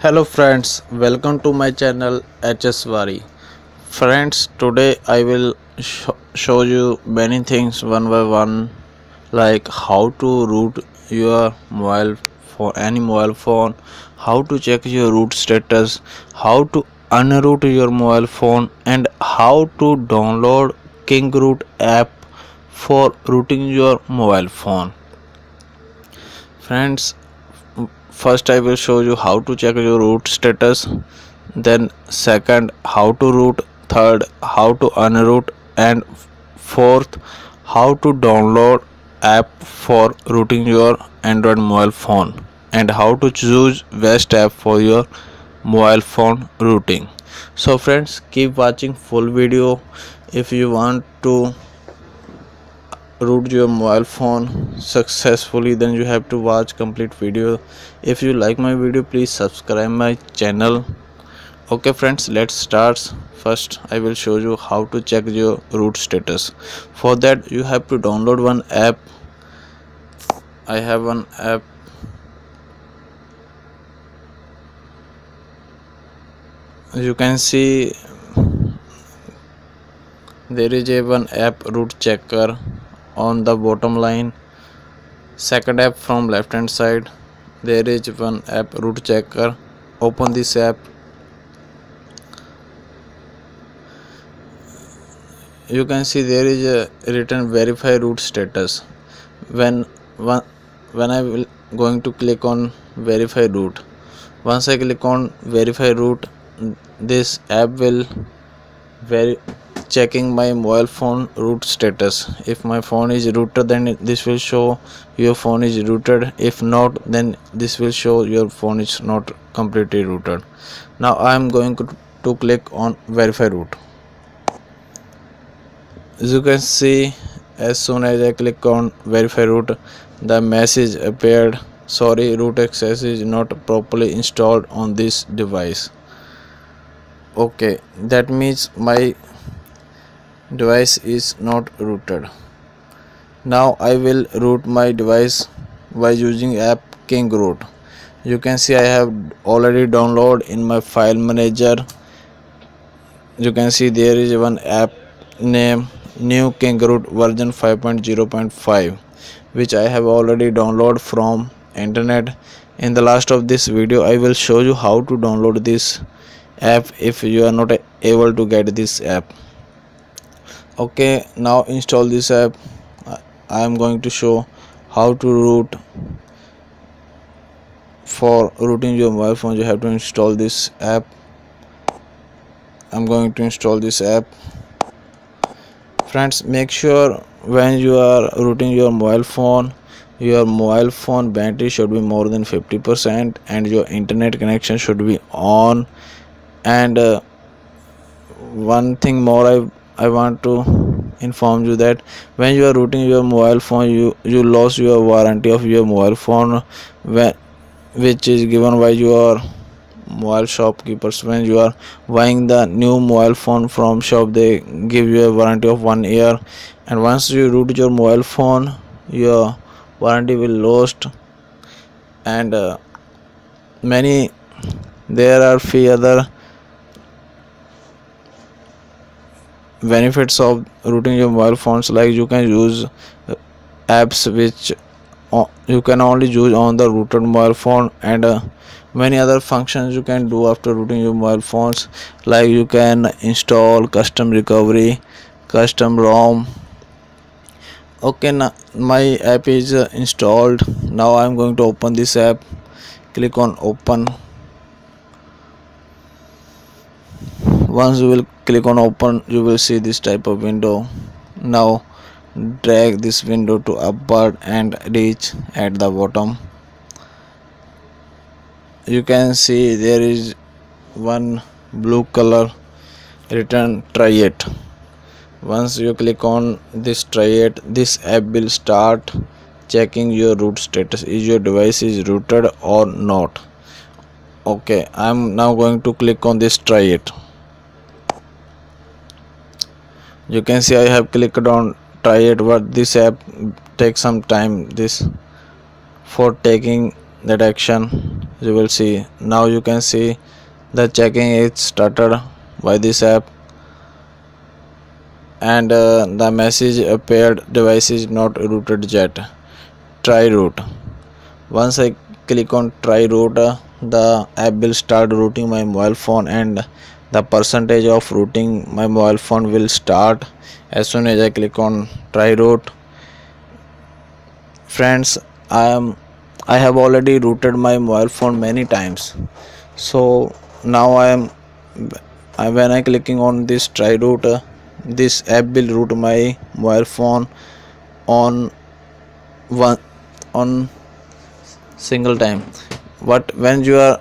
Hello friends, welcome to my channel HSWari. Friends, today I will show you many things one by one, like how to root your mobile for any mobile phone, how to check your root status, how to unroot your mobile phone, and how to download kingroot app for rooting your mobile phone. Friends, first I will show you how to check your root status, then second how to root, third how to unroot, and fourth how to download app for rooting your Android mobile phone, and how to choose best app for your mobile phone rooting. So friends, keep watching full video. If you want to root your mobile phone successfully, then you have to watch complete video. If you like my video, please subscribe my channel. Okay friends, let's start. First I will show you how to check your root status. For that you have to download one app. I have one app. You can see there is a one app, root checker, on the bottom line. Second app from left hand side, there is one app, root checker. Open this app. You can see there is a written verify root status. when when I will going to click on verify root, once I click on verify root, this app will checking my mobile phone root status. If my phone is rooted, then this will show your phone is rooted. If not, then this will show your phone is not completely rooted. Now I am going to click on verify root. As you can see, as soon as I click on verify root, the message appeared, sorry, root access is not properly installed on this device. Okay, that means my device is not rooted. Now I will root my device by using app kingroot. You can see I have already downloaded in my file manager. You can see there is one app name new kingroot version 5.0.5, which I have already downloaded from internet. In the last of this video I will show you how to download this app if you are not able to get this app. Okay, now install this app. I am going to show how to root. For rooting your mobile phone, you have to install this app. I'm going to install this app. Friends, make sure when you are rooting your mobile phone battery should be more than 50% and your internet connection should be on. And one thing more, I want to inform you that when you are rooting your mobile phone, you lost your warranty of your mobile phone, which is given by your mobile shopkeepers. When you are buying the new mobile phone from shop, they give you a warranty of 1 year, and once you root your mobile phone, your warranty will lost. And many there are few other benefits of rooting your mobile phones, like you can use apps which you can only use on the rooted mobile phone, and many other functions you can do after rooting your mobile phones, like you can install custom recovery, custom ROM. Okay, now my app is installed. Now I'm going to open this app. Click on open. Once you will click on open, you will see this type of window. Now drag this window to upward and reach at the bottom. You can see there is one blue color written try it. Once you click on this try it, this app will start checking your root status. Is your device is rooted or not? Okay, I'm now going to click on this try it. You can see I have clicked on try it, but this app takes some time this for taking that action. You will see now. You can see the checking is started by this app, and the message appeared, device is not rooted yet, try root. Once I click on try root, the app will start rooting my mobile phone, and the percentage of rooting my mobile phone will start as soon as I click on try root. Friends, I have already rooted my mobile phone many times. So now when I clicking on this try root, this app will root my mobile phone on one on single time. But when you are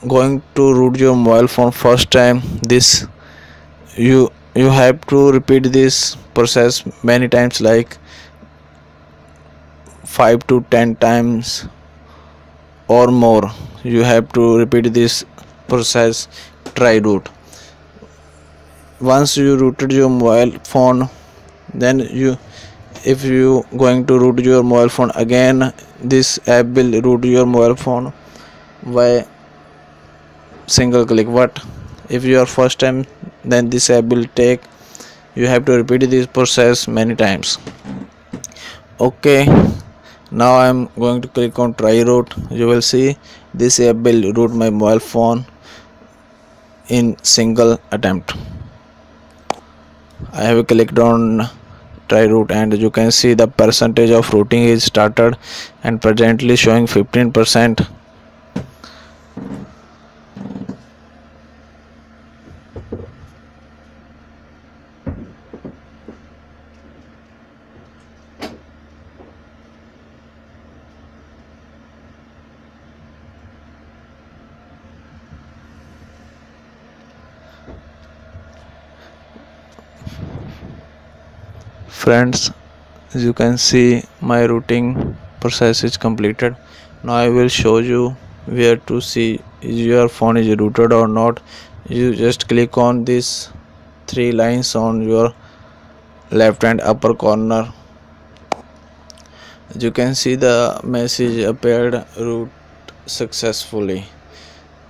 going to root your mobile phone first time, this you have to repeat this process many times, like 5 to 10 times or more. You have to repeat this process, try root. Once you rooted your mobile phone, then if you going to root your mobile phone again, this app will root your mobile phone by single click. But if you are first time, then this app will take, you have to repeat this process many times. Okay, now I am going to click on try root. You will see this app will root my mobile phone in single attempt. I have clicked on try root, and you can see the percentage of rooting is started and presently showing 15%. Friends, as you can see, my routing process is completed. Now I will show you where to see is your phone is rooted or not. You just click on these three lines on your left hand upper corner. You can see the message appeared root successfully,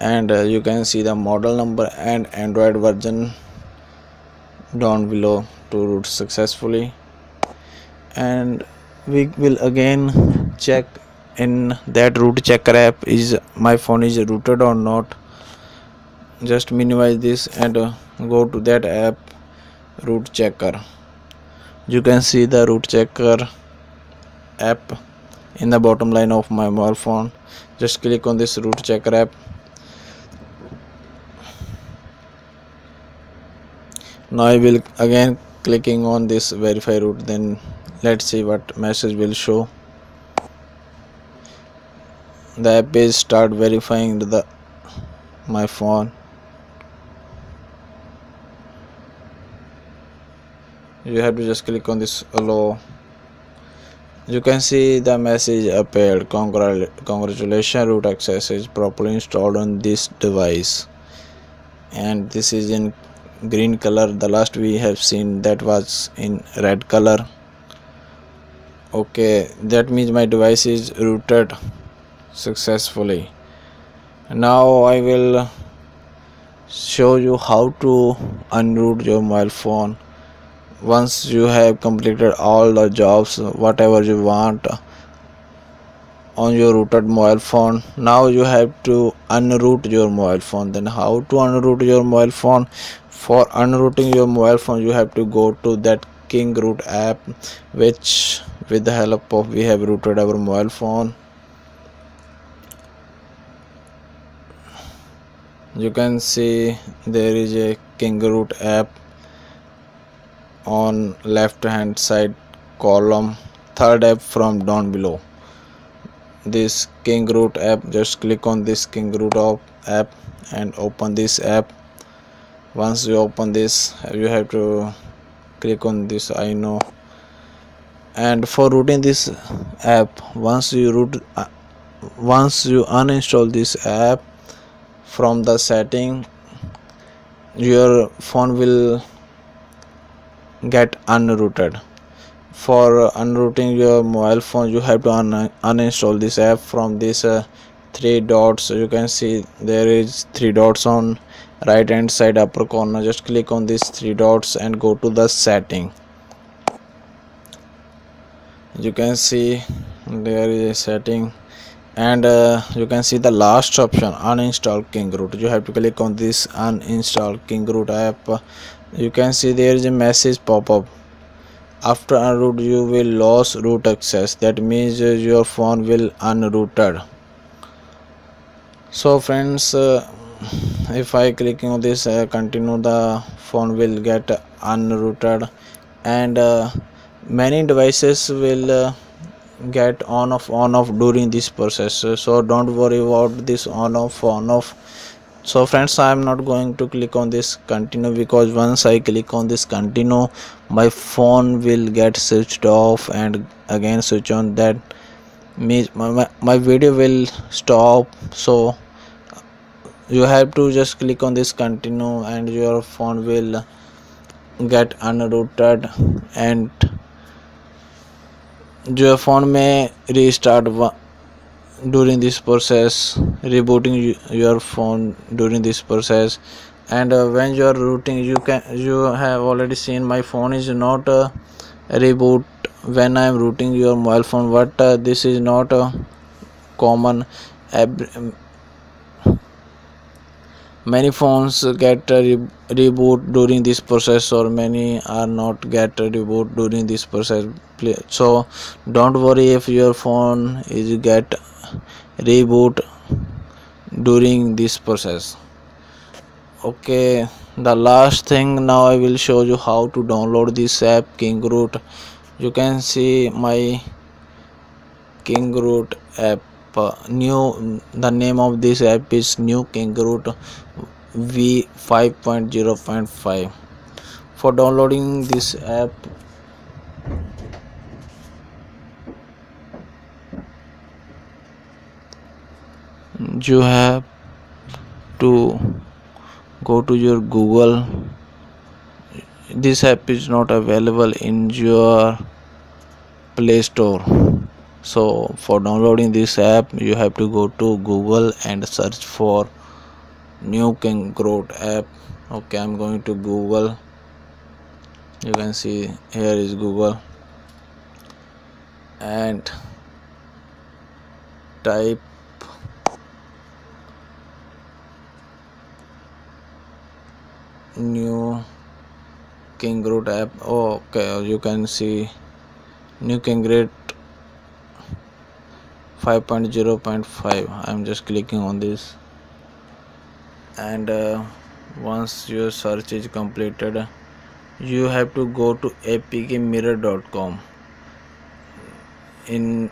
and you can see the model number and Android version down below to root successfully. And we will again check in that root checker app is my phone is rooted or not. Just minimize this and go to that app, root checker. You can see the root checker app in the bottom line of my mobile phone. Just click on this root checker app. Now I will again clicking on this verify root, then let's see what message will show. The app is start verifying my phone. You have to just click on this allow. You can see the message appeared, congratulations, root access is properly installed on this device, and this is in green color. The last we have seen that was in red color. Okay, that means my device is rooted successfully. Now I will show you how to unroot your mobile phone. Once you have completed all the jobs whatever you want on your rooted mobile phone, now you have to unroot your mobile phone. Then how to unroot your mobile phone? For unrooting your mobile phone, you have to go to that kingroot app, which with the help of we have rooted our mobile phone. You can see there is a kingroot app on left hand side column, third app from down below. This kingroot app, just click on this kingroot app and open this app. Once you open this, you have to click on this I know. And for rooting this app, once you uninstall this app from the setting, your phone will get unrooted. For unrooting your mobile phone, you have to uninstall this app from this three dots. You can see there is three dots on right hand side upper corner. Just click on these three dots and go to the setting. You can see there is a setting, and you can see the last option, uninstall kingroot. You have to click on this uninstall kingroot app. You can see there is a message pop up. After unroot you will lose root access. That means your phone will unrooted. So friends, if I clicking on this continue, the phone will get unrooted, and many devices will get on off during this process. So don't worry about this on off. So friends, I am not going to click on this continue, because once I click on this continue, my phone will get switched off and again switch on. That means my video will stop. So you have to just click on this continue and your phone will get unrooted, and your phone may restart during this process, rebooting your phone during this process. And when you are rooting, you have already seen my phone is not reboot when I am rooting your mobile phone, but this is not common. Many phones get reboot during this process, or many are not get reboot during this process. So don't worry if your phone is get reboot during this process. Okay, the last thing, now I will show you how to download this app kingroot. You can see my kingroot app. New, the name of this app is new kingroot v 5.0.5. For downloading this app, you have to go to your Google. This app is not available in your Play Store. So for downloading this app, you have to go to Google and search for new kingroot app. Okay, I'm going to Google. You can see here is Google, and type new kingroot app. Okay, you can see new kingroot 5.0.5. I'm just clicking on this, and once your search is completed, you have to go to apkmirror.com. In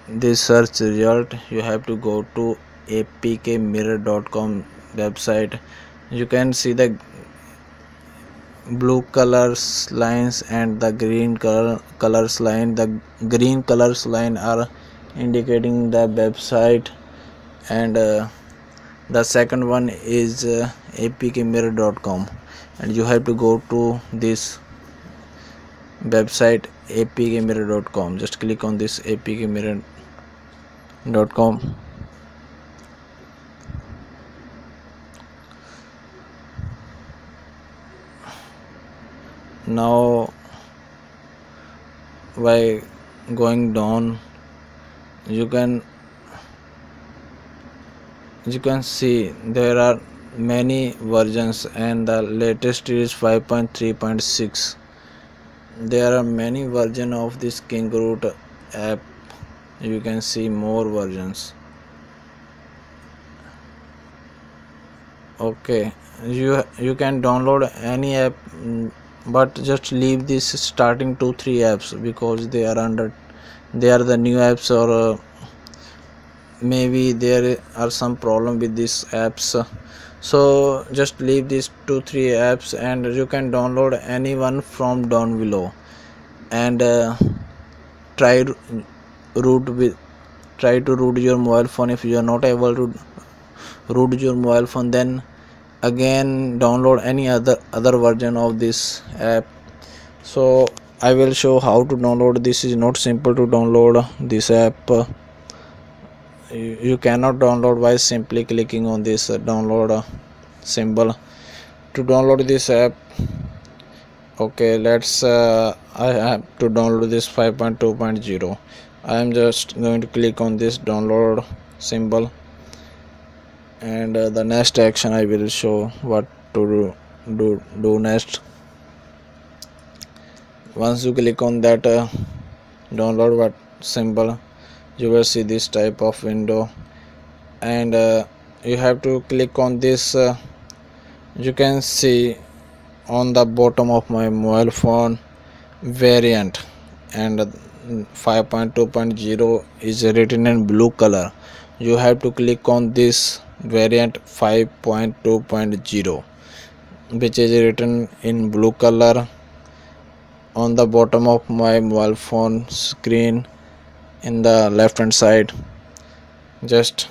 this search result, you have to go to apkmirror.com website. You can see the blue colors lines and the green colors line. The green colors line are indicating the website, and the second one is apkmirror.com, and you have to go to this website apkmirror.com. Just click on this apkmirror.com. Now by going down, you can see there are many versions, and the latest is 5.3.6. there are many versions of this kingroot app. You can see more versions. Okay, you can download any app, but just leave this starting 2-3 apps, because they are the new apps, or maybe there are some problem with these apps. So just leave these 2-3 apps, and you can download any one from down below, and try to root your mobile phone. If you are not able to root your mobile phone, then again download any other version of this app. So I will show how to download. This is not simple to download this app. You cannot download by simply clicking on this download symbol. To download this app, okay, let's I have to download this 5.2.0. I am just going to click on this download symbol, and the next action I will show what to do next. Once you click on that download what symbol, you will see this type of window, and you have to click on this. You can see on the bottom of my mobile phone variant, and 5.2.0 is written in blue color. You have to click on this variant 5.2.0, which is written in blue color on the bottom of my mobile phone screen in the left hand side. Just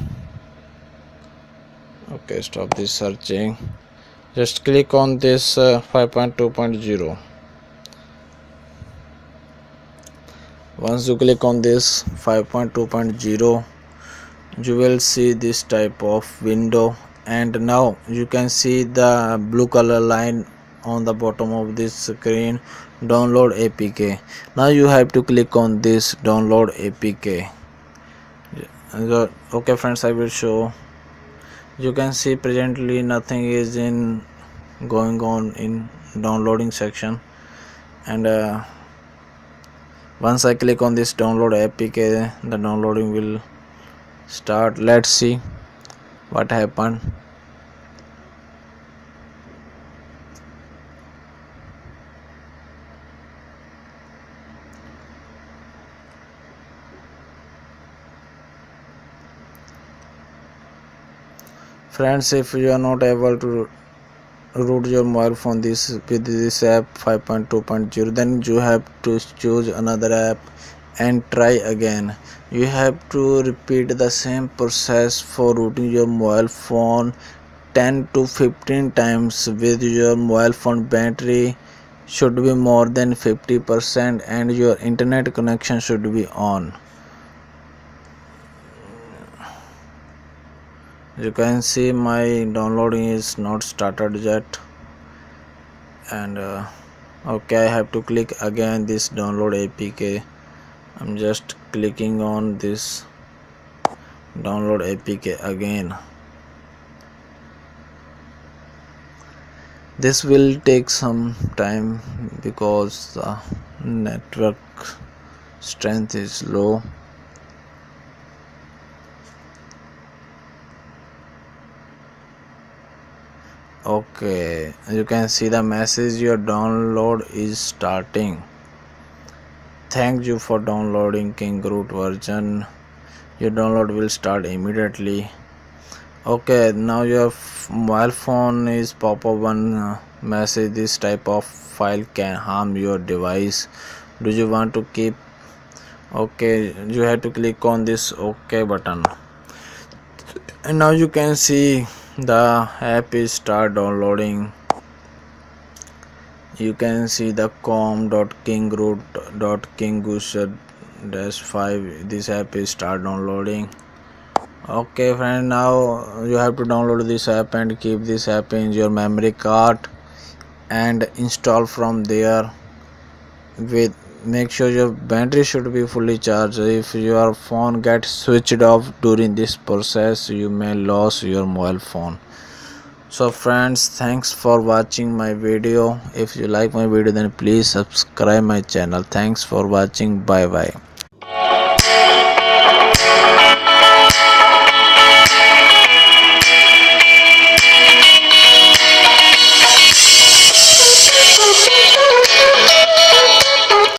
okay, stop this searching. Just click on this 5.2.0. Once you click on this 5.2.0, you will see this type of window, and now you can see the blue color line on the bottom of this screen, download APK. Now you have to click on this download APK. Okay friends, I will show. You can see presently nothing is in going on in downloading section, and once I click on this download APK, the downloading will start. Let's see what happened. Friends, if you are not able to root your mobile phone with this app 5.2.0, then you have to choose another app and try again. You have to repeat the same process for rooting your mobile phone 10 to 15 times. With your mobile phone battery should be more than 50% and your internet connection should be on. You can see my downloading is not started yet, and okay, I have to click again this download APK. I'm just clicking on this download APK again. This will take some time because the network strength is low. Okay, you can see the message, your download is starting. Thank you for downloading kingroot version. Your download will start immediately. Okay, now your mobile phone is pop up one message, this type of file can harm your device. Do you want to keep? Okay, you have to click on this OK button, and now you can see the app is start downloading. You can see the com.kingroot.kingoose-5. This app is start downloading. Okay friend, now you have to download this app and keep this app in your memory card and install from there. With make sure your battery should be fully charged. If your phone gets switched off during this process, you may lose your mobile phone. So friends, thanks for watching my video. If you like my video, then please subscribe my channel. Thanks for watching. Bye bye.